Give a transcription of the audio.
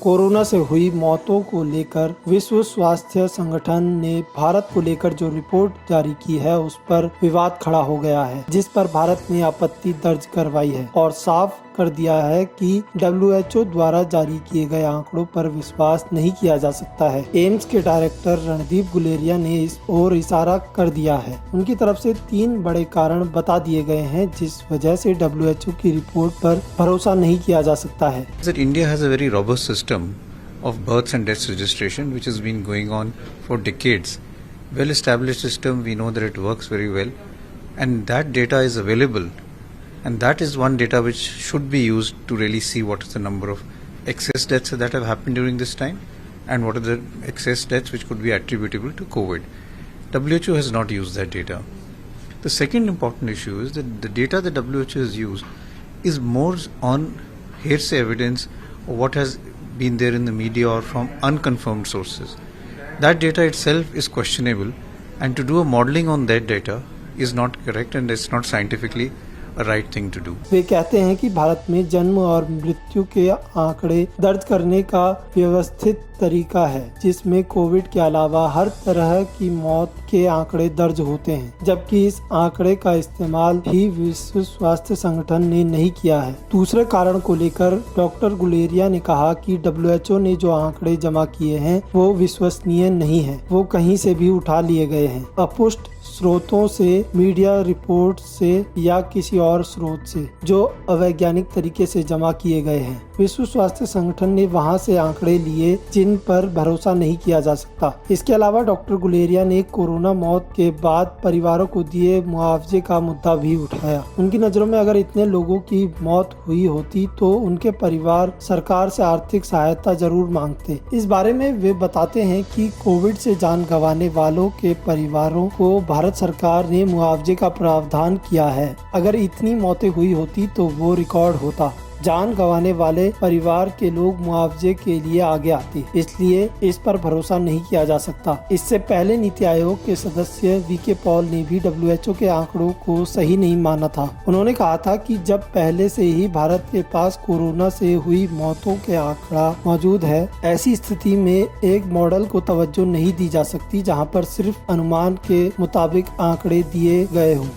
Corona से हुई मौतों को लेकर विश्व स्वास्थ्य संगठन ने भारत को लेकर जो रिपोर्ट जारी की है उस पर विवाद खड़ा हो गया है, जिस पर भारत ने आपत्ति दर्ज करवाई है और साफ कर दिया है कि WHO द्वारा जारी किए गए आंकड़ों पर विश्वास नहीं किया जा सकता है। एम्स के डायरेक्टर रणदीप गुलेरिया ने इस ओर इशारा कर दिया है। उनकी तरफ से 3 बड़े कारण बता दिए गए हैं जिस वजह से WHO की रिपोर्ट पर भरोसा नहीं किया जा सकता है। India has a very robust system of births and deaths registration which has been going on for decades. Well established system, we know that it works very well and that data is available. And that is one data which should be used to really see what is the number of excess deaths that have happened during this time and what are the excess deaths which could be attributable to COVID. WHO has not used that data. The second important issue is that the data that WHO has used is more on hearsay evidence or what has been there in the media or from unconfirmed sources. That data itself is questionable and to do a modeling on that data is not correct and it's not scientifically a right thing to do. वे कहते हैं कि भारत में जन्म और मृत्यु के आंकड़े दर्ज करने का व्यवस्थित तरीका है जिसमें कोविड के अलावा हर तरह की मौत के आंकड़े दर्ज होते हैं, जबकि इस आंकड़े का इस्तेमाल भी विश्व स्वास्थ्य संगठन ने नहीं किया है। दूसरे कारण को लेकर डॉक्टर गुलेरिया ने कहा कि WHO ने जो आंकड़े जमा किए हैं वो विश्वसनीय नहीं है, वो कहीं से भी उठा लिए गए हैं, अपुष्ट स्रोतों से, मीडिया रिपोर्ट से या किसी और स्रोत से जो अवैज्ञानिक तरीके से जमा किए गए हैं। विश्व स्वास्थ्य संगठन ने वहां से आंकड़े लिए जिन पर भरोसा नहीं किया जा सकता। इसके अलावा डॉक्टर गुलेरिया ने कोरोना मौत के बाद परिवारों को दिए मुआवजे का मुद्दा भी उठाया। उनकी नजरों में अगर इतने लोगों की मौत हुई होती तो उनके परिवार सरकार से आर्थिक सहायता जरूर मांगते। इस बारे में वे बताते हैं कि कोविड से जान गंवाने वालों के परिवारों को भारत सरकार ने मुआवजे का प्रावधान किया है। अगर इतनी मौतें हुई होती तो वो रिकॉर्ड होता। जान गंवाने वाले परिवार के लोग मुआवजे के लिए आगे आते, इसलिए इस पर भरोसा नहीं किया जा सकता। इससे पहले नीति आयोग के सदस्य VK पॉल ने भी WHO के आंकड़ों को सही नहीं माना था। उन्होंने कहा था कि जब पहले से ही भारत के पास कोरोना से हुई मौतों के आंकड़ा मौजूद है, ऐसी स्थिति में एक मॉडल को तवज्जो नहीं दी जा सकती जहाँ पर सिर्फ अनुमान के मुताबिक आंकड़े दिए गए हों।